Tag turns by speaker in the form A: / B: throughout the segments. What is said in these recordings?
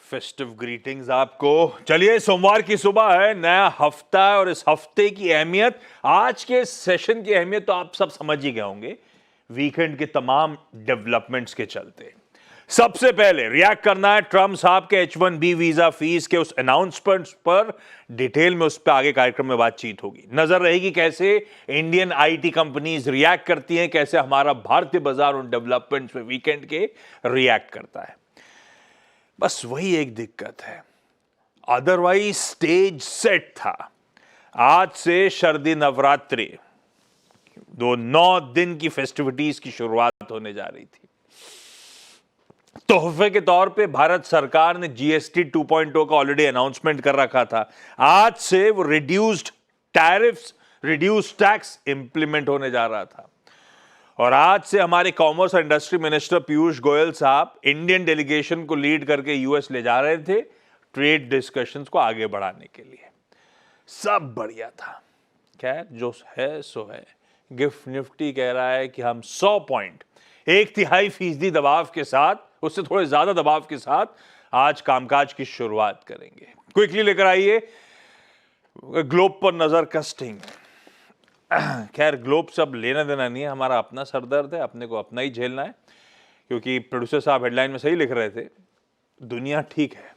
A: Festive greetings आपको। चलिए, सोमवार की सुबह है, नया हफ्ता है और इस हफ्ते की अहमियत, आज के सेशन की अहमियत तो आप सब समझ ही गए होंगे, वीकेंड के तमाम डेवलपमेंट्स के चलते। सबसे पहले रिएक्ट करना है ट्रम्प साहब के H1B वीजा फीस के उस अनाउंसमेंट पर। डिटेल में उस पर आगे कार्यक्रम में बातचीत होगी। नजर रहेगी कैसे इंडियन आईटी कंपनीज रिएक्ट करती हैं, कैसे हमारा भारतीय बाजार उन डेवलपमेंट्स पे वीकेंड के रिएक्ट करता है। बस वही एक दिक्कत है, अदरवाइज स्टेज सेट था। आज से शरदी नवरात्रि, 9 दिन की फेस्टिविटीज की शुरुआत होने जा रही थी। तोहफे के तौर पे भारत सरकार ने जीएसटी 2.0 का ऑलरेडी अनाउंसमेंट कर रखा था। आज से वो reduced tariffs, reduced tax implement होने जा रहा था। और आज से हमारे कॉमर्स और इंडस्ट्री मिनिस्टर पीयूष गोयल साहब इंडियन डेलीगेशन को लीड करके यूएस ले जा रहे थे, ट्रेड डिस्कशंस को आगे बढ़ाने के लिए। सब बढ़िया था। खैर, जो है सो है। गिफ्ट निफ्टी कह रहा है कि हम 100 पॉइंट, 1/3% दबाव के साथ, उससे थोड़े ज्यादा दबाव के साथ आज कामकाज की शुरुआत करेंगे। क्विकली लेकर आइए ग्लोब पर नजर कस्टिंग। खैर, ग्लोब से अब लेना देना नहीं है, हमारा अपना सरदर्द है, अपने को अपना ही झेलना है। क्योंकि प्रोड्यूसर साहब हेडलाइन में सही लिख रहे थे, दुनिया ठीक है,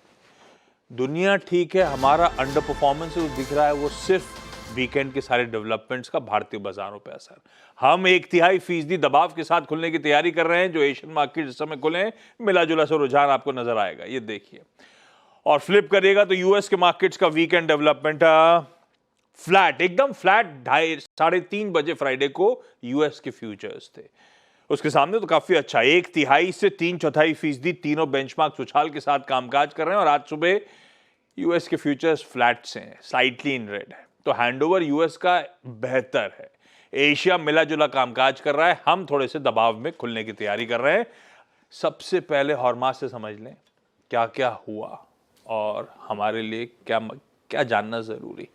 A: दुनिया ठीक है, हमारा अंडर परफॉर्मेंस जो दिख रहा है वो सिर्फ वीकेंड के सारे डेवलपमेंट्स का भारतीय बाजारों पे असर। हम 1/3% दबाव के साथ खुलने की तैयारी कर रहे हैं। जो एशियन मार्केट इस समय खुले हैं, मिला जुला सा रुझान आपको नजर आएगा, ये देखिए। और फ्लिप करिएगा तो यूएस के मार्केट्स का वीकेंड डेवलपमेंट फ्लैट, एकदम फ्लैट। 3:30 बजे फ्राइडे को यूएस के फ्यूचर्स थे, उसके सामने तो काफी अच्छा 1/3 से 3/4% तीनों बेंचमार्क उछाल के साथ कामकाज कर रहे हैं। और आज सुबह यूएस के फ्यूचर्स फ्लैट से हैं, स्लाइटली इन रेड है। तो हैंडओवर यूएस का बेहतर है। एशिया मिला जुला कामकाज कर रहा है, हम थोड़े से दबाव में खुलने की तैयारी कर रहे हैं। सबसे पहले हॉर्माज से समझ लें क्या क्या हुआ और हमारे लिए क्या क्या जानना जरूरी।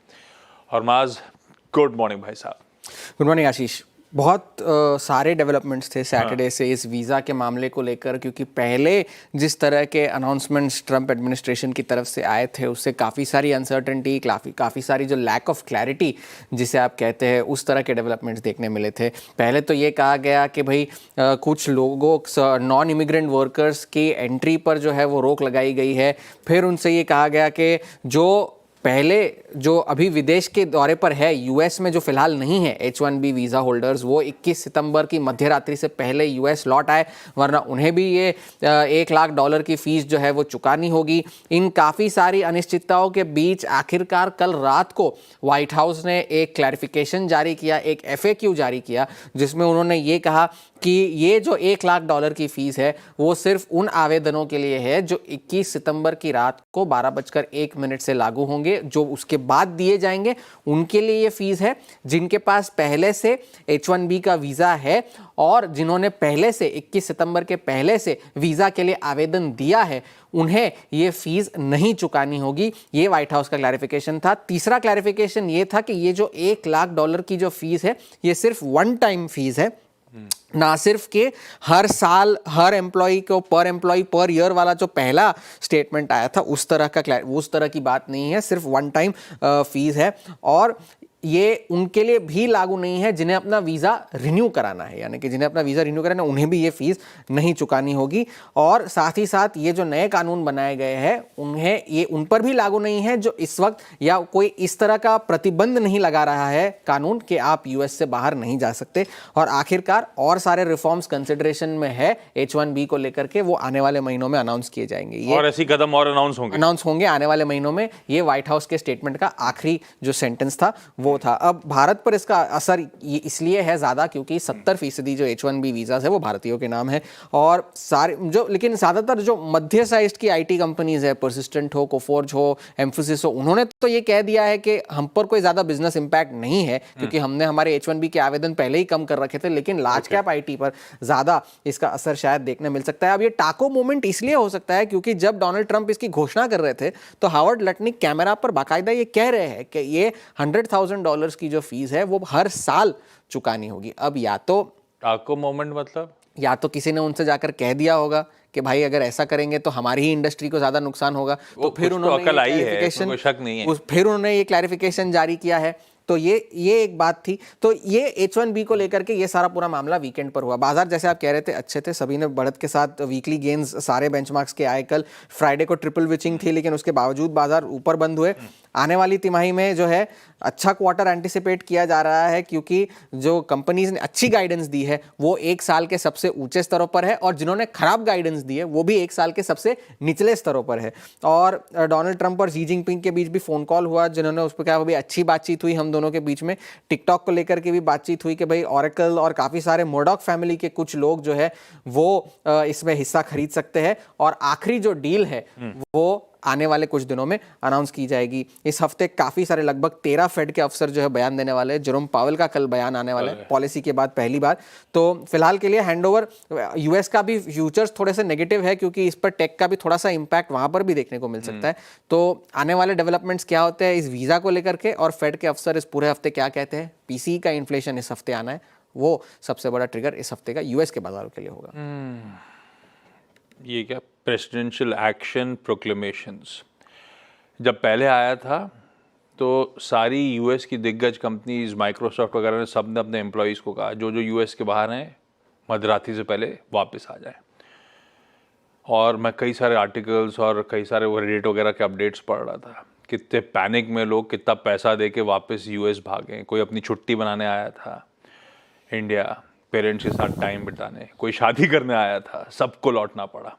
A: हरमाज, गुड मॉर्निंग भाई साहब।
B: गुड मॉर्निंग आशीष। बहुत सारे डेवलपमेंट्स थे सैटरडे से इस वीज़ा के मामले को लेकर, क्योंकि पहले जिस तरह के अनाउंसमेंट्स ट्रंप एडमिनिस्ट्रेशन की तरफ से आए थे उससे काफ़ी सारी अनसर्टेनिटी, काफ़ी सारी जो लैक ऑफ क्लैरिटी जिसे आप कहते हैं, उस तरह के डेवलपमेंट्स देखने मिले थे। पहले तो ये कहा गया कि भाई कुछ लोगों, नॉन इमिग्रेंट वर्कर्स की एंट्री पर जो है वो रोक लगाई गई है। फिर उनसे ये कहा गया कि जो अभी विदेश के दौरे पर है यूएस में, जो फिलहाल नहीं है H1B वीज़ा होल्डर्स, वो 21 सितंबर की मध्य रात्रि से पहले यूएस लौट आए, वरना उन्हें भी ये $1 लाख की फ़ीस जो है वो चुकानी होगी। इन काफ़ी सारी अनिश्चितताओं के बीच आखिरकार कल रात को व्हाइट हाउस ने एक क्लैरिफिकेशन जारी किया, एक FAQ जारी किया, जिसमें उन्होंने ये कहा कि ये जो $1 लाख की फ़ीस है वो सिर्फ उन आवेदनों के लिए है जो 21 सितंबर की रात को 12:01 से लागू होंगे। जो उसके बाद दिए जाएंगे उनके लिए ये फ़ीस है। जिनके पास पहले से H1B का वीज़ा है और जिन्होंने पहले से 21 सितंबर के पहले से वीज़ा के लिए आवेदन दिया है, उन्हें ये फीस नहीं चुकानी होगी। ये व्हाइट हाउस का क्लैरिफिकेशन था। तीसरा क्लैरिफिकेशन ये था कि ये जो $1 लाख की जो फीस है ये सिर्फ वन टाइम फीस है, ना सिर्फ के हर साल हर एम्प्लॉय को पर एम्प्लॉय पर ईयर वाला जो पहला स्टेटमेंट आया था उस तरह की बात नहीं है, सिर्फ वन टाइम फीस है। और ये उनके लिए भी लागू नहीं है जिन्हें अपना वीज़ा रिन्यू कराना है, यानी कि जिन्हें अपना वीज़ा रिन्यू कराना है उन्हें भी ये फीस नहीं चुकानी होगी। और साथ ही साथ ये जो नए कानून बनाए गए हैं उन्हें ये उन पर भी लागू नहीं है जो इस वक्त, या कोई इस तरह का प्रतिबंध नहीं लगा रहा है कानून कि आप यूएस से बाहर नहीं जा सकते। और आखिरकार और सारे रिफॉर्म्स कंसिडरेशन में है H1B को लेकर के, वो आने वाले महीनों में अनाउंस किए जाएंगे। ये
A: और ऐसी कदम और अनाउंस होंगे
B: आने वाले महीनों में। ये व्हाइट हाउस के स्टेटमेंट का आखिरी जो सेंटेंस था वो था। अब भारत पर इसका असर इसलिए है ज़्यादा क्योंकि 70% जो H1B वीज़ा है वो भारतीयों के नाम है। और सारे जो, लेकिन ज़्यादातर जो मध्य साइज की IT कंपनीज है, परसिस्टेंट हो, कोफोर्ज हो, एम्फोसिस हो, उन्होंने तो ये कह दिया है कि हम पर कोई ज़्यादा बिजनेस इंपैक्ट नहीं है क्योंकि हमने हमारे H1B के आवेदन पहले ही कम कर रखे थे। लेकिन लार्ज कैप IT पर ज़्यादा इसका असर शायद देखने मिल सकता है। अब ये टाको मोमेंट इसलिए हो सकता है क्योंकि जब डोनाल्ड ट्रंप इसकी घोषणा कर रहे थे तो हावर्ड लटनिक कैमरा पर बाकायदा ये कह रहे हैं कि ये $100,000 की जो फीस है वो हर साल चुकानी होगी। अब या तो
A: टाको मोमेंट मतलब
B: या तो किसी ने उनसे जाकर कह दिया होगा कि भाई अगर ऐसा करेंगे तो हमारी ही इंडस्ट्री को ज़्यादा नुकसान होगा, तो फिर उन्होंने
A: अकल आई है, इसमें कोई शक नहीं है।
B: फिर उन्होंने ये क्लैरिफिकेशन जारी किया है। तो ये एक बात थी। तो ये H1B को लेकर के ये सारा पूरा मामला वीकेंड पर हुआ। बाजार जैसे आप कह रहे थे अच्छे थे, सभी ने बढ़त के साथ वीकली गेन्स सारे बेंचमार्क्स के आए। कल फ्राइडे को ट्रिपल विचिंग थी, लेकिन उसके बावजूद बाजार ऊपर बंद हुए। आने वाली तिमाही में जो है अच्छा क्वार्टर एंटिसिपेट किया जा रहा है, क्योंकि जो कंपनीज ने अच्छी गाइडेंस दी है वो एक साल के सबसे ऊंचे स्तरों पर है, और जिन्होंने खराब गाइडेंस दी है वो भी एक साल के सबसे निचले स्तरों पर है। और डोनाल्ड ट्रंप और शी जिनपिंग के बीच भी फोन कॉल हुआ, जिन्होंने उस पर कहा वो भी अच्छी बातचीत हुई हम दोनों के बीच में। टिकटॉक को लेकर के भी बातचीत हुई कि भाई ऑरेकल और काफ़ी सारे मोर्डॉक फैमिली के कुछ लोग जो है वो इसमें हिस्सा खरीद सकते हैं, और आखिरी जो डील है वो आने वाले कुछ दिनों में अनाउंस की जाएगी। इस हफ्ते काफ़ी सारे लगभग 13 फेड के अफसर जो है बयान देने वाले हैं। जेरोम पावेल का कल बयान आने वाला है पॉलिसी के बाद पहली बार। तो फिलहाल के लिए हैंडओवर, यूएस का भी फ्यूचर्स थोड़े से नेगेटिव है, क्योंकि इस पर टेक का भी थोड़ा सा इंपैक्ट वहां पर भी देखने को मिल सकता है। तो आने वाले डेवलपमेंट्स क्या होते हैं इस वीज़ा को लेकर के, और फेड के अफसर इस पूरे हफ्ते क्या कहते हैं। पीसीई का इन्फ्लेशन इस हफ्ते आना है, वो सबसे बड़ा ट्रिगर इस हफ्ते का यूएस के बाजारों के लिए होगा।
A: ये क्या प्रेसिडेंशियल एक्शन प्रोक्लेमेशंस जब पहले आया था तो सारी यूएस की दिग्गज कंपनीज, माइक्रोसॉफ्ट वगैरह ने सब ने अपने एम्प्लॉयज़ को कहा जो जो यूएस के बाहर हैं मध्यरात्रि से पहले वापस आ जाए। और मैं कई सारे आर्टिकल्स और कई सारे वो रेडिट वगैरह के अपडेट्स पढ़ रहा था, कितने पैनिक में लोग कितना पैसा दे के वापस यूएस भागे। कोई अपनी छुट्टी बनाने आया था इंडिया, पेरेंट्स के साथ टाइम बिताने, कोई शादी करने आया था, सबको लौटना पड़ा।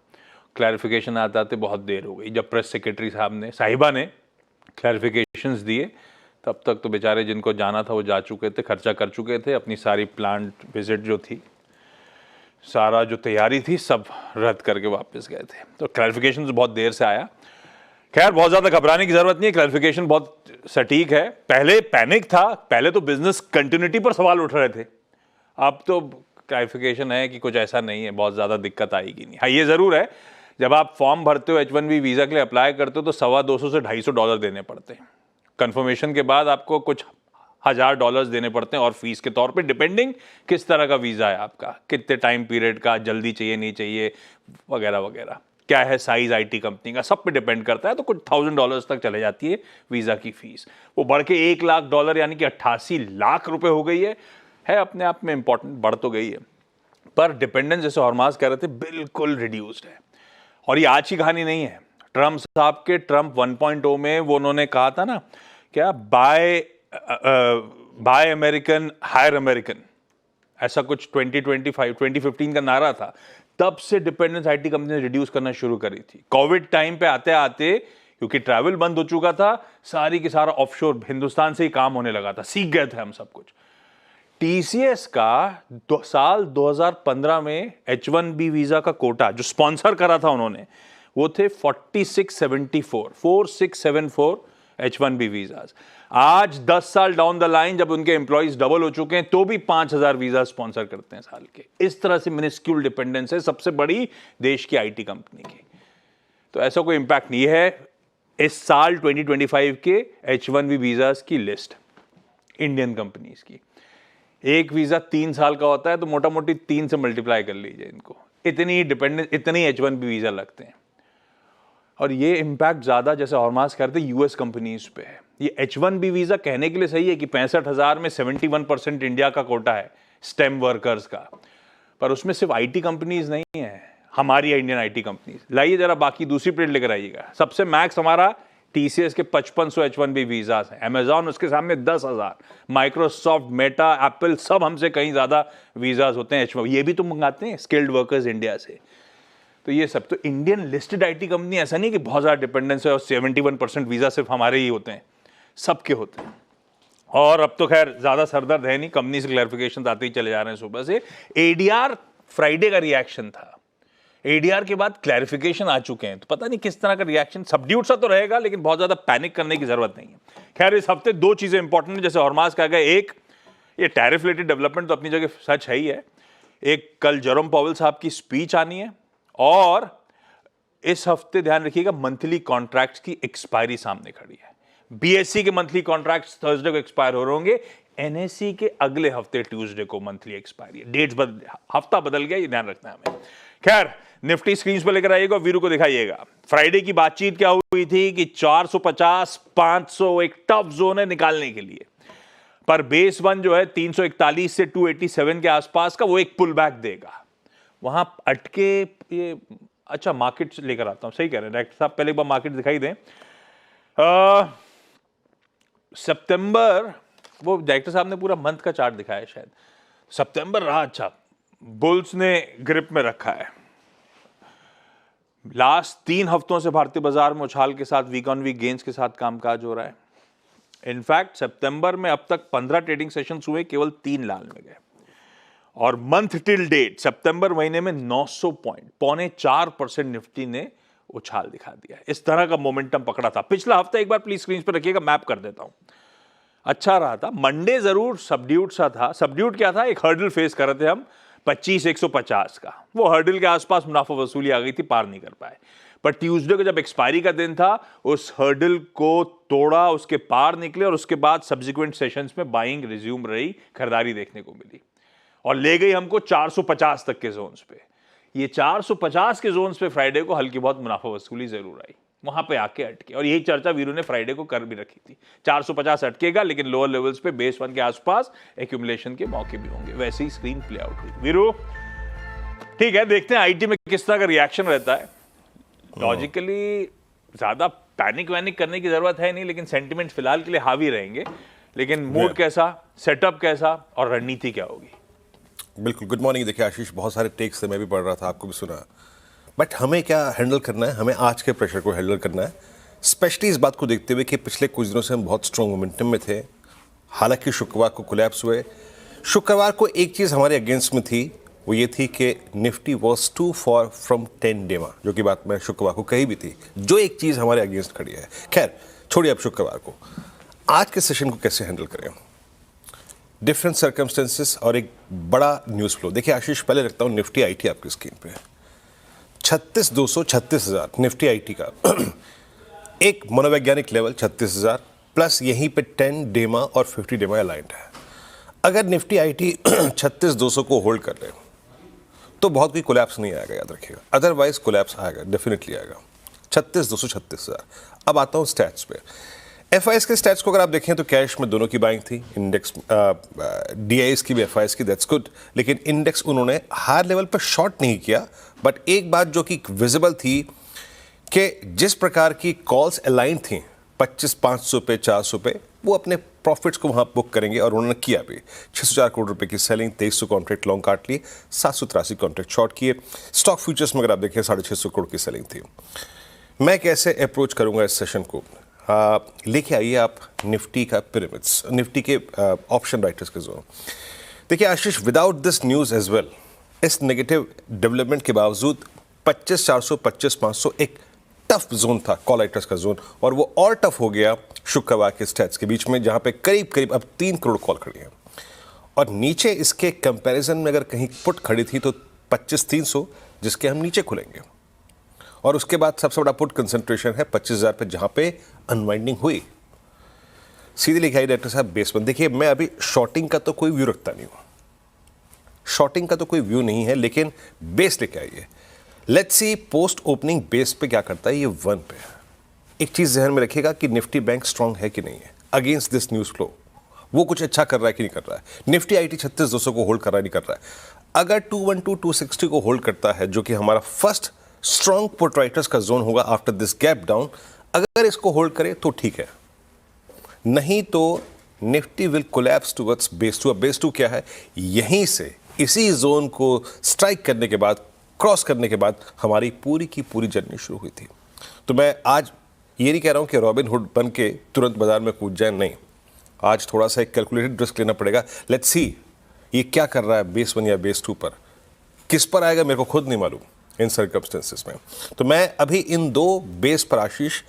A: क्लैरिफिकेशन आते आते बहुत देर हो गई। जब प्रेस सेक्रेटरी साहिबा ने क्लैरिफिकेशंस दिए, तब तक तो बेचारे जिनको जाना था वो जा चुके थे, खर्चा कर चुके थे, अपनी सारी प्लांट विजिट जो थी, सारा जो तैयारी थी सब रद्द करके वापस गए थे। तो क्लैरिफिकेशन बहुत देर से आया। खैर बहुत ज़्यादा घबराने की ज़रूरत नहीं है, क्लैरिफिकेशन बहुत सटीक है। पहले पैनिक था, पहले तो बिजनेस कंटिन्यूटी पर सवाल उठ रहे थे। अब तो क्लैरिफिकेशन है कि कुछ ऐसा नहीं है, बहुत ज़्यादा दिक्कत आएगी नहीं। हाँ ये ज़रूर है, जब आप फॉर्म भरते हो H1B वीज़ा के लिए अप्लाई करते हो तो $250 से $250 देने पड़ते हैं। कन्फर्मेशन के बाद आपको कुछ $1000 देने पड़ते हैं और फीस के तौर पे, डिपेंडिंग किस तरह का वीज़ा है आपका, कितने टाइम पीरियड का, जल्दी चाहिए नहीं चाहिए वगैरह वगैरह, क्या है साइज आईटी कंपनी का, सब पे डिपेंड करता है। तो कुछ $1000 तक चले जाती है वीज़ा की फीस। वो बढ़ के $1 लाख यानी कि 88 लाख रुपए हो गई है अपने आप में इंपॉर्टेंट, बढ़ तो गई है, पर डिपेंडेंस जैसे हरमाज कह रहे थे बिल्कुल रिड्यूस्ड है। और ये आज की कहानी नहीं है। ट्रम्प साहब के ट्रम्प 1.0 में वो उन्होंने कहा था ना, क्या बाय अमेरिकन हायर अमेरिकन, ऐसा कुछ 2015 का नारा था। तब से डिपेंडेंस आईटी कंपनी ने रिड्यूस करना शुरू करी थी। कोविड टाइम पे आते आते, क्योंकि ट्रैवल बंद हो चुका था, सारी की सारा ऑफशोर हिंदुस्तान से ही काम होने लगा था, सीख गए थे हम सब कुछ। टीसीएस का साल 2015 में H1B वीजा का कोटा जो स्पॉन्सर करा था उन्होंने, वो थे 4674 H1B वीजाज। आज 10 साल डाउन द लाइन जब उनके एम्प्लॉइज डबल हो चुके हैं तो भी 5000 वीजा स्पॉन्सर करते हैं साल के। इस तरह से मिनिस्क्यूल डिपेंडेंस है सबसे बड़ी देश की आईटी कंपनी की। तो ऐसा कोई इंपैक्ट नहीं है। इस साल 2025 के H1B वीजाज की लिस्ट इंडियन कंपनीज की, एक वीजा 3 साल का होता है तो मोटा मोटी 3 से मल्टीप्लाई कर लीजिए इनको, इतनी डिपेंडेंस, इतने H1B वीजा लगते हैं। और ये इंपैक्ट ज्यादा जैसे हरमास करते यूएस कंपनीज पे है। ये H1B वीजा कहने के लिए सही है कि 65,000 में 71% इंडिया का कोटा है स्टेम वर्कर्स का, पर उसमें सिर्फ आईटी कंपनीज नहीं है, हमारी इंडियन आईटी कंपनीज। लाइए जरा बाकी दूसरी प्लेट लेकर आइएगा। सबसे मैक्स हमारा टीसीएस के 5500 H1B वीजाज हैं, अमेजॉन उसके सामने 10,000, माइक्रोसॉफ्ट, मेटा, एप्पल सब हमसे कहीं ज्यादा वीजाज होते हैं H1B। ये भी तो मंगाते हैं स्किल्ड वर्कर्स इंडिया से। तो ये सब तो इंडियन लिस्टेड आईटी कंपनी, ऐसा नहीं कि बहुत ज्यादा डिपेंडेंस है और 71% वीजा सिर्फ हमारे ही होते हैं, सबके होते हैं। और अब तो खैर ज्यादा सरदर्द है नहीं, कंपनी से क्लैरिफिकेशन आते ही चले जा रहे हैं सुबह से। एडीआर फ्राइडे का रिएक्शन था, एडीआर के बाद क्लैरिफिकेशन आ चुके हैं, तो पता नहीं किस तरह का रिएक्शन, सबड्यूट सा तो रहेगा लेकिन बहुत ज्यादा पैनिक करने की जरूरत नहीं है। खैर इस हफ्ते 2 चीजें इंपॉर्टेंट है जैसे हरमास कहा गया, एक ये टैरिफ रिलेटेड डेवलपमेंट तो अपनी जगह सच है ही है, एक कल जेरोम पावेल साहब की स्पीच आनी है, और इस हफ्ते ध्यान रखिएगा मंथली कॉन्ट्रैक्ट्स की एक्सपायरी सामने खड़ी है। बीएससी के मंथली कॉन्ट्रैक्ट्स थर्सडे को एक्सपायर हो रहे होंगे, एनएसई के अगले हफ्ते ट्यूसडे को मंथली एक्सपायरी है। डेट्स हफ्ता बदल गया, ये ध्यान रखना है हमें। खैर, निफ्टी स्क्रीन पर लेकर आइएगा, वीरू को दिखाइएगा। फ्राइडे की बातचीत क्या हुई थी कि 450 500 एक टफ जोन है निकालने के लिए, पर बेस वन जो है 341 से 287 के आसपास का, वो एक पुल बैक देगा। वहां अटके ये, अच्छा मार्केट लेकर आता हूं, सही कह रहे हैं डायरेक्टर साहब, पहले एक बार मार्केट दिखाई दें। सितंबर, वो डायरेक्टर साहब ने पूरा मंथ का चार्ट दिखाया शायद। सितंबर रहा अच्छा, बुल्स ने ग्रिप में रखा है। लास्ट 3 हफ्तों से भारतीय बाजार में उछाल के साथ, वीक ऑन वीक गेन्स के साथ कामकाज हो रहा है। इनफैक्ट सितंबर में अब तक 15 ट्रेडिंग सेशंस हुए, केवल 3 लाल में गए। और मंथ टिल डेट सितंबर महीने में 900 पॉइंट, 4.25% निफ्टी ने उछाल दिखा दिया। इस तरह का मोमेंटम पकड़ा था। पिछला हफ्ता एक बार प्लीज स्क्रीन पर रखिएगा, मैप कर देता हूं। अच्छा रहा था। मंडे जरूर सबड्यूट सा था। सबड्यूट क्या था, एक हर्डल फेस कर रहे थे हम 25,150 का। वो हर्डल के आसपास मुनाफा वसूली आ गई थी, पार नहीं कर पाए। पर ट्यूसडे को जब एक्सपायरी का दिन था, उस हर्डल को तोड़ा, उसके पार निकले, और उसके बाद सब्सिक्वेंट सेशंस में बाइंग रिज्यूम रही, खरीदारी देखने को मिली और ले गई हमको 450 तक के जोन्स पे। ये 450 के जोन्स पे फ्राइडे को हल्की बहुत मुनाफा वसूली जरूर आई, वहां पे आके अटके। और यही चर्चा वीरू ने फ्राइडे को कर भी रखी थी, 450 अटकेगा, लेकिन लोअर लेवल्स पे बेस वन के आसपास एक्यूमुलेशन के मौके भी होंगे। वैसे ही स्क्रीन प्ले आउट हुई। वीरू ठीक है, देखते हैं आईटी में किस तरह का रिएक्शन रहता है। लॉजिकली ज्यादा पैनिक वैनिक करने की जरूरत है नहीं, लेकिन सेंटिमेंट फिलहाल के लिए हावी रहेंगे। लेकिन मूड कैसा, सेटअप कैसा और रणनीति क्या होगी?
C: बिल्कुल। Good morning. देखिए आशीष, बहुत सारे टेक्स थे, मैं भी पढ़ रहा था, आपको भी सुना। बट हमें क्या हैंडल करना है, हमें आज के प्रेशर को हैंडल करना है, स्पेशली इस बात को देखते हुए कि पिछले कुछ दिनों से हम बहुत स्ट्रॉन्ग मोमेंटम में थे। हालांकि शुक्रवार को कोलैप्स हुए। शुक्रवार को एक चीज़ हमारे अगेंस्ट में थी, वो ये थी कि Nifty was too far from 10 DEMA, जो कि बात मैं शुक्रवार को कही भी थी, जो एक चीज़ हमारे अगेंस्ट खड़ी है। खैर छोड़िए अब शुक्रवार को, आज के सेशन को कैसे हैंडल करें, डिफरेंट सर्कमस्टेंसेस और एक बड़ा न्यूज़ फ्लो। देखिए आशीष, पहले रखता हूँ निफ्टी आईटी आपकी स्क्रीन पे, 36,200 36,000 निफ्टी आईटी का एक मनोवैज्ञानिक लेवल 36,000 प्लस यहीं पे 10 डेमा और 50 डेमा अलाइंड है। अगर निफ्टी आईटी 36,200 को होल्ड कर ले तो बहुत कोई कोलैप्स नहीं आएगा, याद रखिएगा। अदरवाइज कोलैप्स आएगा, डेफिनेटली आएगा। 36,200 36,000। अब आता हूँ स्टैट्स पे। एफआईएस के स्टैट्स को अगर आप देखें तो कैश में दोनों की बाइंग थी, इंडेक्स डीआईएस की भी एफआईएस की, दैट्स गुड। लेकिन इंडेक्स उन्होंने हायर लेवल पर शॉर्ट नहीं किया। बट एक बात जो कि विजिबल थी कि जिस प्रकार की कॉल्स अलाइन थी 25,500 पे 400 पे, वो अपने प्रॉफिट्स को वहां बुक करेंगे और उन्होंने किया भी। 604 करोड़ रुपए की सेलिंग, 2300 कॉन्ट्रैक्ट लॉन्ग काट लिए, 783 कॉन्ट्रैक्ट शॉर्ट किए। स्टॉक फ्यूचर्स में अगर आप देखें 650 करोड़ की सेलिंग थी। मैं कैसे अप्रोच करूंगा इस सेशन को, लेके आइए आप निफ्टी का पिरामिड्स, निफ्टी के ऑप्शन राइटर्स के जोन। देखिए Ashish, without this news as well, इस नेगेटिव डेवलपमेंट के बावजूद 25,400 25,500 एक टफ जोन था, कॉल राइटर्स का जोन, और वो और टफ हो गया शुक्रवार के स्टैट्स के बीच में, जहां पे करीब करीब अब 3 करोड़ कॉल खड़ी हैं। और नीचे इसके कंपैरिजन में अगर कहीं पुट खड़ी थी तो 25,300, जिसके हम नीचे खुलेंगे। और उसके बाद सबसे बड़ा पुट कंसंट्रेशन है 25,000 पे, जहां पे अनवाइंडिंग हुई। सीधे लिखाई डायरेक्टर साहब बेस वन। देखिए मैं अभी शॉर्टिंग का तो कोई व्यू रखता नहीं हूं, शॉर्टिंग का तो कोई व्यू नहीं है, लेकिन बेस लेके आइए। Let's see post opening base पे क्या करता है। ये 1 पे एक चीज ध्यान में रखिएगा कि निफ्टी बैंक स्ट्रांग है कि नहीं है अगेंस्ट दिस न्यूज फ्लो। वो कुछ अच्छा कर रहा है कि नहीं कर रहा है। निफ्टी आईटी 36,200 को होल्ड कर रहा है, नहीं कर रहा है। अगर 212 260 को होल्ड करता है, जो कि हमारा फर्स्ट स्ट्रॉन्ग पुट राइटर्स का जोन होगा आफ्टर दिस गैप डाउन, अगर इसको होल्ड करे तो ठीक है, नहीं तो Nifty will collapse towards base 2। अब बेस 2 क्या है, यहीं से इसी जोन को स्ट्राइक करने के बाद, क्रॉस करने के बाद हमारी पूरी की पूरी जर्नी शुरू हुई थी। तो मैं आज ये नहीं कह रहा हूं कि रॉबिन हुड बन के तुरंत बाजार में कूद जाए, नहीं। आज थोड़ा सा एक कैलकुलेटेड रिस्क लेना पड़ेगा। लेट्स सी ये क्या कर रहा है बेस 1 या बेस 2 पर, किस पर आएगा मेरे को खुद नहीं मालूम इन सर्कमस्टेंसेस में। तो मैं अभी इन 2 बेस पर आशीष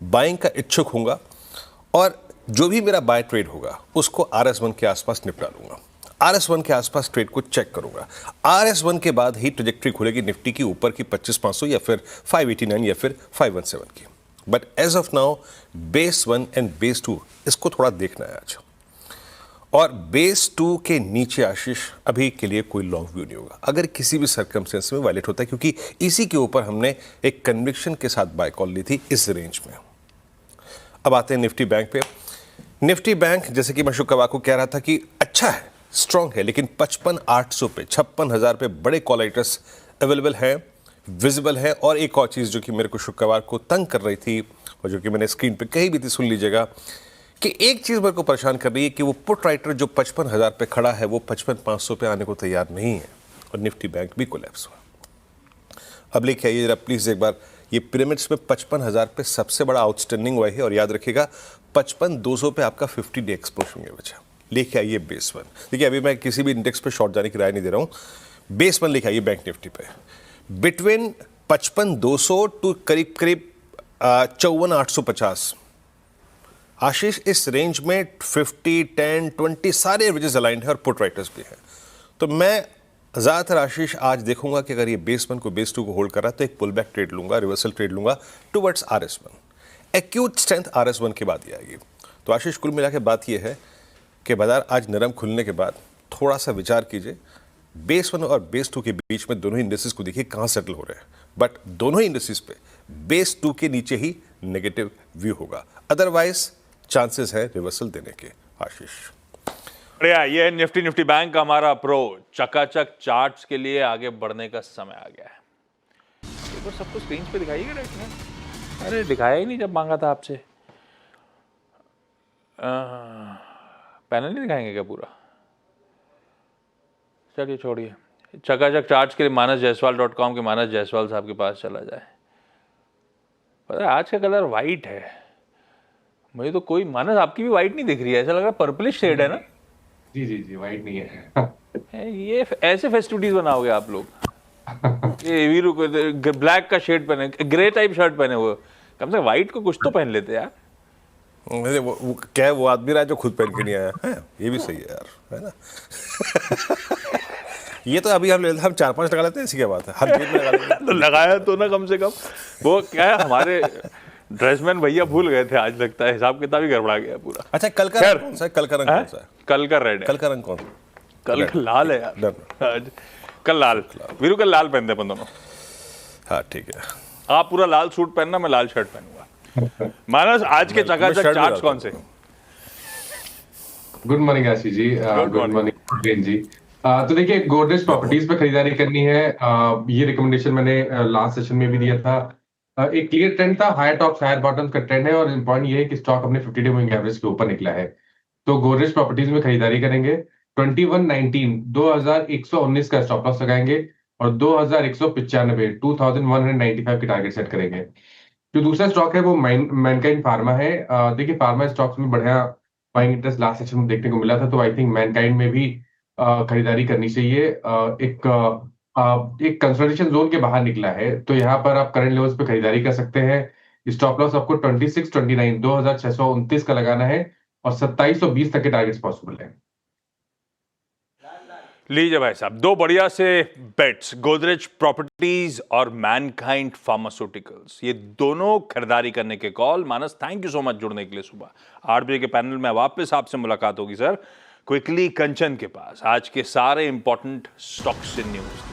C: बाइंग का इच्छुक हूंगा, और जो भी मेरा बाय ट्रेड होगा उसको RS1 के आसपास निपटा लूंगा। RS1 के आसपास ट्रेड को चेक करूंगा। RS1 के बाद ही ट्रेजेक्ट्री खुलेगी निफ्टी की ऊपर की 25,500 या फिर 589 या फिर 517 की। But as of now base 1 and base 2 इसको थोड़ा देखना है आज। और बेस 2 के नीचे आशीष अभी के लिए कोई लॉन्ग व्यू नहीं होगा अगर किसी भी सर्कमस्टेंस में वायलेट होता है, क्योंकि इसी के ऊपर हमने एक कन्विक्शन के साथ बाय कॉल ली थी इस रेंज में। अब आते हैं निफ्टी बैंक पे। निफ्टी बैंक जैसे कि मैं शुक्रवार को कह रहा था कि अच्छा है, स्ट्रांग है, लेकिन 55,800 पे 56,000 पे बड़े कॉल राइटर्स अवेलेबल हैं, विजिबल है। और एक और चीज़ जो कि मेरे को शुक्रवार को तंग कर रही थी और जो कि मैंने स्क्रीन पे कही भी थी, सुन लीजिएगा, कि एक चीज़ मेरे को परेशान कर रही है कि वो पुट राइटर जो 55,000 पे खड़ा है वो 55,500 पे आने को तैयार नहीं है और निफ्टी बैंक भी कोलैप्स हुआ। अब लेके आइए जरा प्लीज़ एक बार, ये पिरामिड्स में 55,000 पे सबसे बड़ा आउटस्टैंडिंग हुआ है और याद रखिएगा 55,200 पे आपका 50 डे एक्सपोजर होंगे बचा। लेके आइए बेस 1। देखिए अभी मैं किसी भी इंडेक्स पे शॉर्ट जाने की राय नहीं दे रहा हूँ। बेस 1 लेके आइए बैंक निफ्टी पे बिटवीन 55,200 टू करीब 54,850। आशीष इस रेंज में 50, 10, 20 सारे एवरेजेस अलाइंड है और पुट राइटर्स भी हैं। तो मैं ज़्यादातर आशीष आज देखूंगा कि अगर ये बेस 1 को बेस 2 को होल्ड कर रहा है तो एक पुल बैक ट्रेड लूंगा, रिवर्सल ट्रेड लूंगा towards RS1। Acute strength RS1 के बाद ही आएगी। तो आशीष कुल मिला के बात ये है कि बाजार आज नरम खुलने के बाद थोड़ा सा विचार कीजिए, बेस 1 और बेस 2 के बीच में दोनों इंडेक्सेस को देखिए कहाँ सेटल हो रहे हैं, बट दोनों इंडेक्सेस पे बेस 2 के नीचे ही नेगेटिव व्यू होगा, अदरवाइज चांसेस है रिवर्सल देने के। आशीष
A: बढ़िया, ये है निफ्टी निफ्टी बैंक का हमारा अप्रोच। चकाचक चार्ट्स के लिए आगे बढ़ने का समय आ गया है। एक बार सबको स्क्रीन पे दिखाइएगा डायरेक्ट में। अरे दिखाया ही नहीं जब मांगा था आपसे। पैनल नहीं दिखाएंगे क्या पूरा? चलिए छोड़िए। चकाचक चार्ट्स के लिए manasjaiswal.com के मानस जायसवाल साहब के पास चला जाए। पता है आज का कलर वाइट है, मुझे तो कोई मानस आपकी भी वाइट नहीं दिख रही है, ऐसा लग रहा है पर्पलिश शेड है ना?
D: जी जी जी वाइट नहीं है।
A: ये ऐसे फेस्टिविटीज बनाओगे आप लोग? ये वीरू को ब्लैक का शेड पहने, ग्रे टाइप शर्ट पहने हुए, कम से कम वाइट को कुछ तो पहन लेते यार।
C: वो क्या है, वो आदमी रहा जो खुद पहन के नहीं आया है, ये भी सही है यार, है ना? ये तो अभी हम 4-5 लगा लेते हैं, ऐसी क्या बात है, हर जेब में लगा लेते हैं।
A: तो लगाया तो ना कम से कम। वो क्या है, हमारे ड्रेसमैन भैया भूल गए थे, आज लगता है हिसाब किताब ही गड़बड़ा गया पूरा।
C: अच्छा कल का रंग कौन सा है? कल का रंग कौन सा है?
A: कल का रेड है।
C: कल का रंग कौन सा?
A: कल का लाल है यार। आज कल लाल, वीरू कल लाल पहनते अपन दोनों।
C: हाँ ठीक है,
A: आप पूरा लाल सूट पहनना, मैं लाल शर्ट पहनूंगा। मानस आज के चकाचक चार्ट्स कौन से?
D: Good morning Ashish ji. Good morning जी। तो देखिए गोदरेज प्रॉपर्टीज पे खरीदारी करनी है। ये रिकमेंडेशन मैंने लास्ट सेशन में भी दिया था। एक क्लियर ट्रेंड था, हायर टॉप्स हायर बॉटम्स का ट्रेंड है और इम्पॉर्टेंट ये है कि स्टॉक अपने 50 डे मूविंग एवरेज के ऊपर निकला है। तो गोदरेज प्रॉपर्टीज में खरीदारी करेंगे। 2119 2119 का स्टॉप लॉस लगाएंगे और 2195 2195 की टारगेट सेट करेंगे। जो दूसरा स्टॉक है वो मैनकाइंड फार्मा है। देखिए फार्मा स्टॉक्स में बढ़िया बाइंग इंटरेस्ट लास्ट सेशन में देखने को मिला था, तो आई थिंक मैनकाइंड में भी खरीदारी करनी चाहिए। एक कंसोलिडेशन जोन के बाहर निकला है, तो यहाँ पर आप करंट लेवल्स पे खरीदारी कर सकते हैं। स्टॉप लॉस आपको 2629 2629 का लगाना है और 2720 तक के टारगेट्स पॉसिबल है।
A: लीजिए भाई साहब, दो बढ़िया से बेट्स, गोदरेज प्रॉपर्टीज और मैनकाइंड फार्मास्यूटिकल्स, ये दोनों खरीदारी करने के call. Manas thank you so much जुड़ने के लिए। सुबह 8 बजे के पैनल में वापस आपसे मुलाकात होगी सर। क्विकली कंचन के पास आज के सारे important stocks in news.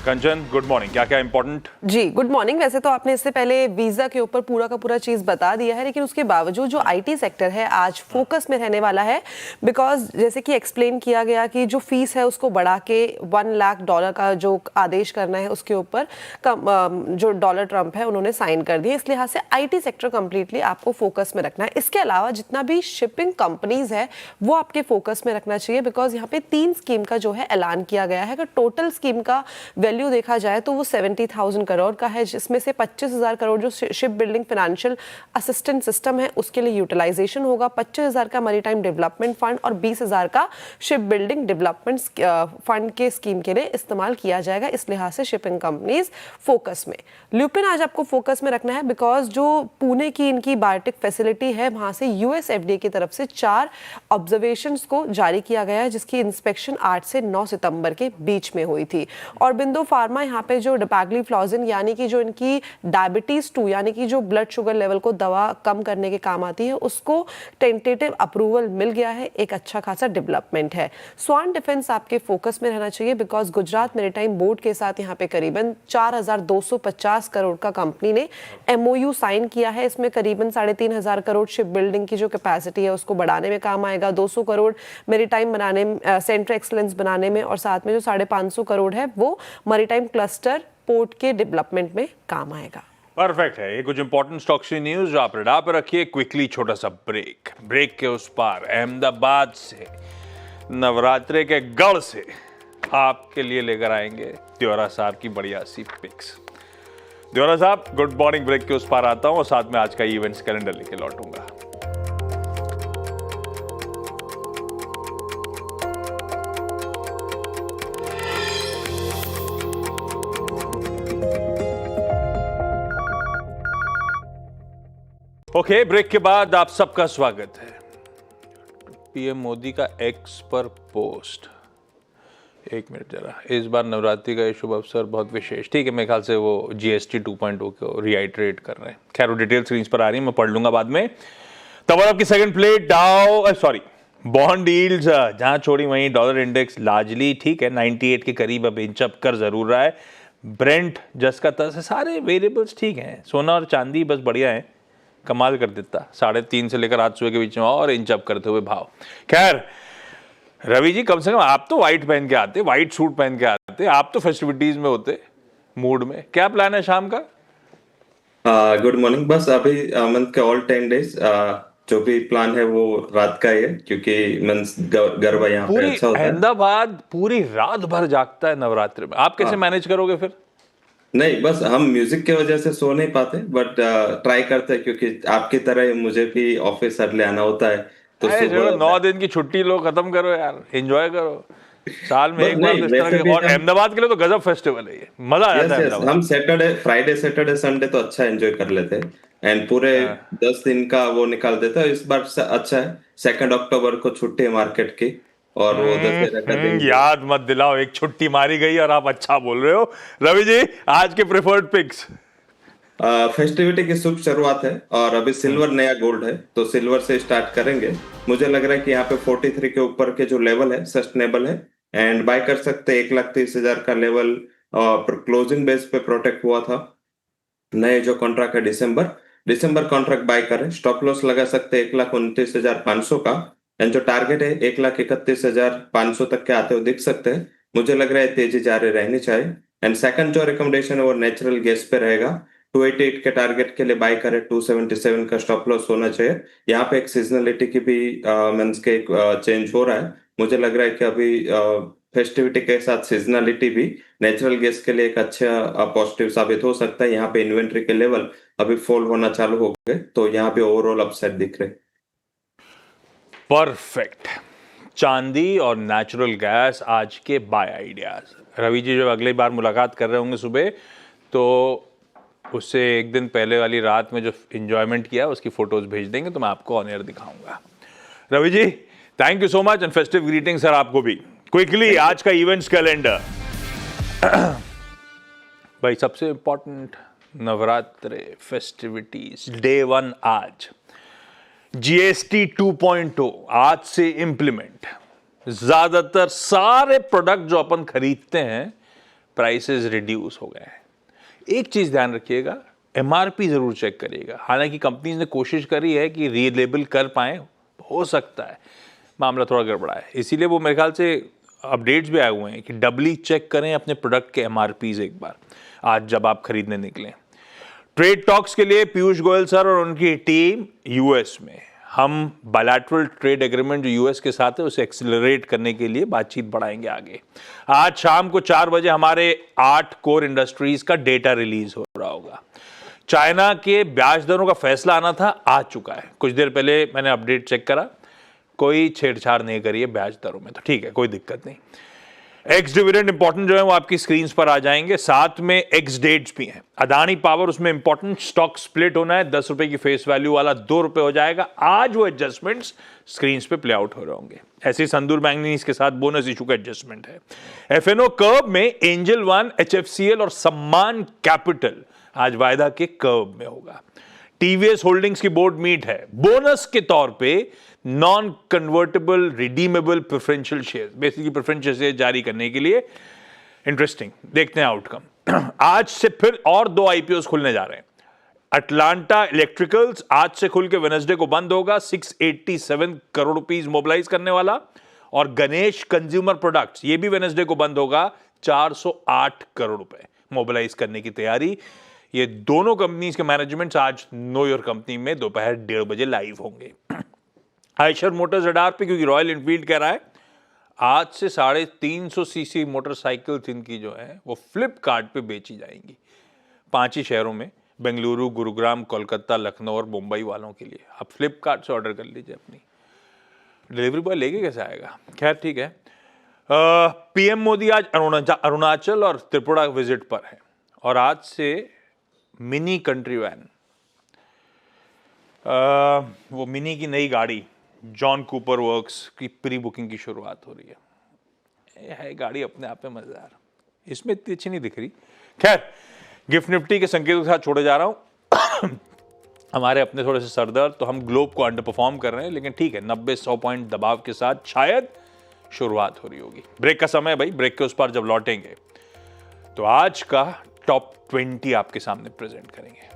A: Kanchan good morning, क्या क्या इंपॉर्टेंट?
E: जी गुड मॉर्निंग। वैसे तो आपने इससे पहले वीजा के ऊपर पूरा का पूरा चीज बता दिया है, लेकिन उसके बावजूद जो आईटी सेक्टर है आज फोकस में रहने वाला है। बिकॉज जैसे कि एक्सप्लेन किया गया कि जो फीस है उसको बढ़ा के $1 लाख का जो आदेश करना है उसके ऊपर जो डॉलर ट्रंप है उन्होंने साइन कर दिया। इस लिहाज से आईटी सेक्टर कंप्लीटली आपको फोकस में रखना है। इसके अलावा जितना भी शिपिंग कंपनीज है वो आपके फोकस में रखना चाहिए, बिकॉज यहाँ पे 3 स्कीम का जो है ऐलान किया गया है। अगर टोटल स्कीम का वैल्यू देखा जाए तो वो 70,000 करोड़ का है, जिसमें से 25,000 करोड़ जो ship building financial assistant system है उसके लिए यूटिलाइजेशन होगा, 25,000 का मैरीटाइम डेवलपमेंट फंड और 20,000 का शिप बिल्डिंग डेवलपमेंट फंड के स्कीम के लिए इस्तेमाल किया जाएगा। इस लिहाज से शिपिंग कंपनीज फोकस में। ल्यूपिन आज आपको फोकस में रखना है, बिकॉज जो पुणे की इनकी बायोटेक फैसिलिटी है वहां से US FDA की तरफ से 4 ऑब्जर्वेशंस को जारी किया गया है, जिसकी इंस्पेक्शन 8 से 9 सितंबर के बीच में हुई थी। और बिंदु फार्मा यहाँ पे जो डैपाग्लिफ्लॉजिन यानी कि जो इनकी डायबिटीज 2 यानी कि जो ब्लड शुगर लेवल को दवा कम करने के काम आती है, उसको टेंटेटिव अप्रूवल मिल गया है। एक अच्छा खासा डेवलपमेंट है। स्वान डिफेंस आपके फोकस में रहना चाहिए बिकॉज गुजरात मैरीटाइम बोर्ड के साथ यहाँ पे करीबन 4,250 करोड़ का कंपनी ने MOU साइन किया है। इसमें करीबन 3,500 करोड़ शिप बिल्डिंग की जो कैपेसिटी है उसको बढ़ाने में काम आएगा, 200 करोड़ मैरीटाइम बनाने में, सेंटर एक्सलेंस बनाने में, और साथ में जो 550 करोड़ है वो मैरीटाइम क्लस्टर पोर्ट के डेवलपमेंट में काम आएगा।
A: परफेक्ट है। ये कुछ इंपॉर्टेंट स्टॉक्स की न्यूज जो आप रडार पर रखिए। क्विकली छोटा सा ब्रेक के उस पार अहमदाबाद से, नवरात्रे के गढ़ से आपके लिए लेकर आएंगे त्योरा साहब की बढ़िया सी पिक्स। त्योरा साहब, गुड मॉर्निंग। ब्रेक के उस पार आता हूं और साथ में आज का इवेंट्स कैलेंडर लेके लौटूंगा। ओके, ब्रेक के बाद आप सबका स्वागत है। पीएम मोदी का एक्स पर पोस्ट, एक मिनट जरा, इस बार नवरात्रि का ये शुभ अवसर बहुत विशेष। ठीक है, मेरे ख्याल से वो GST 2.0 को रिआइटरेट कर रहे हैं। खैर, वो डिटेल स्क्रीन पर आ रही है, मैं पढ़ लूंगा बाद में। तब आपकी सेकंड प्लेट बॉन्ड यील्ड्स जहां छोड़ी वहीं डॉलर इंडेक्स लार्जली ठीक है, 98 के करीब अब इंच अप कर जरूर रहा है। ब्रेंट जस का तस है, सारे वेरिएबल्स ठीक हैं। सोना और चांदी बस बढ़िया है, कमाल कर देता, 3.5 से लेकर आज सुबह के बीच में और इंच अप करते हुए भाव। खैर रवि जी, कम से कम आप तो व्हाइट पहन के आते, व्हाइट सूट पहन के आते, आप तो फेस्टिविटीज में होते, मूड में। क्या प्लान है शाम का?
F: Good morning. बस अभी मंथ के ऑल 10 डेज जो भी प्लान है वो रात का ही है, क्योंकि मंथ गरबा यहाँ पे अच्छा होता है।
A: अहमदाबाद पूरी रात भर जागता है नवरात्रि में, आप कैसे मैनेज करोगे फिर?
F: नहीं, बस हम म्यूजिक की वजह से सो नहीं पाते, बट ट्राई करते हैं, क्योंकि आपकी तरह मुझे भी ऑफिस अर्ली आना होता है। तो सुबह
A: 9 दिन की छुट्टी लो, खत्म करो यार, एंजॉय करो। साल में एक बार तो इस तरह के, और अहमदाबाद के लिए तो गजब फेस्टिवल है ये, मजा आ जाता है।
F: हम फ्राइडे सैटरडे संडे तो अच्छा एंजॉय कर लेते हैं, एंड पूरे 10 दिन का वो निकाल देता है। इस बार अच्छा है, 2 अक्टूबर को छुट्टी है मार्केट की, और वो 10
A: याद मत दिलाओ, एक छुट्टी मारी गई और आप अच्छा बोल रहे हो। रवि जी, आज के प्रेफर्ड पिक्स।
F: फेस्टिविटी की शुभ शुरुआत है, और अभी सिल्वर नया गोल्ड है, तो सिल्वर से स्टार्ट करेंगे। मुझे लग रहा है कि यहाँ पे 43 के ऊपर के जो लेवल है सस्टेनेबल है, एंड बाय कर सकते हैं। 1,30,000 का लेवल क्लोजिंग बेस पे प्रोटेक्ट हुआ था। नए जो कॉन्ट्रैक्ट है दिसंबर कॉन्ट्रैक्ट बाय करें। स्टॉप लॉस लगा सकते हैं 1,29,500 का, एंड जो टारगेट है 1,31,500 तक के आते हुए दिख सकते हैं। मुझे लग रहा है तेजी जारी रहनी चाहिए। एंड सेकंड जो रिकमेंडेशन है वो नेचुरल गैस पे रहेगा। 288 के टारगेट के लिए बाय करें, 277 का स्टॉप लॉस होना चाहिए। यहाँ पे एक सीजनलिटी की भी मींस के चेंज हो रहा है। मुझे लग रहा है कि अभी फेस्टिविटी के साथ सीजनलिटी भी नेचुरल गैस के लिए एक अच्छा पॉजिटिव साबित हो सकता है। यहाँ पे इन्वेंट्री के लेवल अभी फॉल होना चालू हो गए, तो यहाँ पे ओवरऑल अपसाइड दिख रहे।
A: परफेक्ट। चांदी और नेचुरल गैस आज के बाय आइडियाज। रवि जी जब अगली बार मुलाकात कर रहे होंगे सुबह, तो उससे एक दिन पहले वाली रात में जो एंजॉयमेंट किया उसकी फोटोज भेज देंगे, तो मैं आपको ऑन एयर दिखाऊंगा। Ravi ji, thank you so much, and festive greeting sir आपको भी। क्विकली आज का इवेंट्स कैलेंडर। भाई सबसे इंपॉर्टेंट नवरात्रे फेस्टिविटीज डे 1 आज। GST 2.0 आज से इंप्लीमेंट। ज्यादातर सारे प्रोडक्ट जो अपन खरीदते हैं प्राइसेस रिड्यूस हो गए हैं। एक चीज ध्यान रखिएगा, MRP जरूर चेक करिएगा। हालांकि कंपनीज ने कोशिश करी है कि रीलेबल कर पाए, हो सकता है मामला थोड़ा गड़बड़ा है, इसीलिए वो मेरे ख्याल से अपडेट्स भी आए हुए हैं कि डबली चेक करें अपने प्रोडक्ट के MRPs एक बार आज जब आप खरीदने निकलें। ट्रेड टॉक्स के लिए पीयूष गोयल सर और उनकी टीम US में। हम बायलैटरल ट्रेड एग्रीमेंट जो US के साथ है उसे एक्सेलरेट करने के लिए बातचीत बढ़ाएंगे आगे। आज शाम को 4 बजे हमारे 8 कोर इंडस्ट्रीज का डेटा रिलीज हो रहा होगा। चाइना के ब्याज दरों का फैसला आना था, आ चुका है। कुछ देर पहले मैंने अपडेट चेक करा, कोई छेड़छाड़ नहीं करी है ब्याज दरों में, तो ठीक है, कोई दिक्कत नहीं। एक्स डिविडेंड इंपॉर्टेंट जो है वो आपकी स्क्रीन पर आ जाएंगे, साथ में एक्स डेट्स भी हैं। अदानी पावर, उसमें इंपॉर्टेंट स्टॉक स्प्लिट होना है, 10 रुपए की फेस वैल्यू वाला 2 रुपए हो जाएगा। आज वो एडजस्टमेंट्स स्क्रीन पे प्ले आउट हो रहे होंगे। ऐसे ही संदूर मैंगनीज के साथ बोनस इशू का एडजस्टमेंट है। एफएनओ कर्व में एंजल वन, एचएफसीएल और सम्मान कैपिटल आज वायदा के कर्व में होगा। टीवीएस होल्डिंग्स की बोर्ड मीट है, बोनस के तौर पे non convertible redeemable preferential share, basically preferential share जारी करने के लिए। इंटरेस्टिंग, देखते हैं आउटकम। आज से फिर और 2 आईपीओस खुलने जा रहे हैं। अटलांटा इलेक्ट्रिकल्स आज से खुल के वेडनेसडे को बंद होगा, 687 करोड़ रुपीस मोबिलाइज करने वाला। और गणेश कंज्यूमर प्रोडक्ट्स, ये भी वेडनेसडे को बंद होगा, 408 करोड़ रुपए मोबिलाइज करने की तैयारी। ये दोनों कंपनीज के मैनेजमेंट्स आज नो योर कंपनी में दोपहर 1:30 बजे लाइव होंगे। आयशर मोटर्स रडार पे, क्योंकि रॉयल एनफील्ड कह रहा है आज से 350 सीसी मोटरसाइकिल्स इनकी जो है वो फ्लिपकार्ट पे बेची जाएंगी 5 ही शहरों में, बेंगलुरु, गुरुग्राम, कोलकाता, लखनऊ और मुंबई वालों के लिए। आप फ्लिपकार्ट से ऑर्डर कर लीजिए, अपनी डिलीवरी बॉय लेके कैसे आएगा। खैर ठीक है। पीएम मोदी आज अरुणाचल और त्रिपुरा विजिट पर है और आज से मिनी कंट्री वैन, वो मिनी की नई गाड़ी जॉन कूपर वर्क्स की प्री बुकिंग की शुरुआत हो रही है। ये है गाड़ी अपने आप में मजेदार, इसमें इतनी अच्छी नहीं दिख रही। खैर, गिफ्ट निफ्टी के संकेतों के साथ छोड़े जा रहा हूं। हमारे अपने थोड़े से सरदर्द, तो हम ग्लोब को अंडर परफॉर्म कर रहे हैं, लेकिन ठीक है, 90-100 पॉइंट दबाव के साथ शायद शुरुआत हो रही होगी। ब्रेक का समय है भाई, ब्रेक के उस पार जब लौटेंगे तो आज का टॉप 20 आपके सामने प्रेजेंट करेंगे।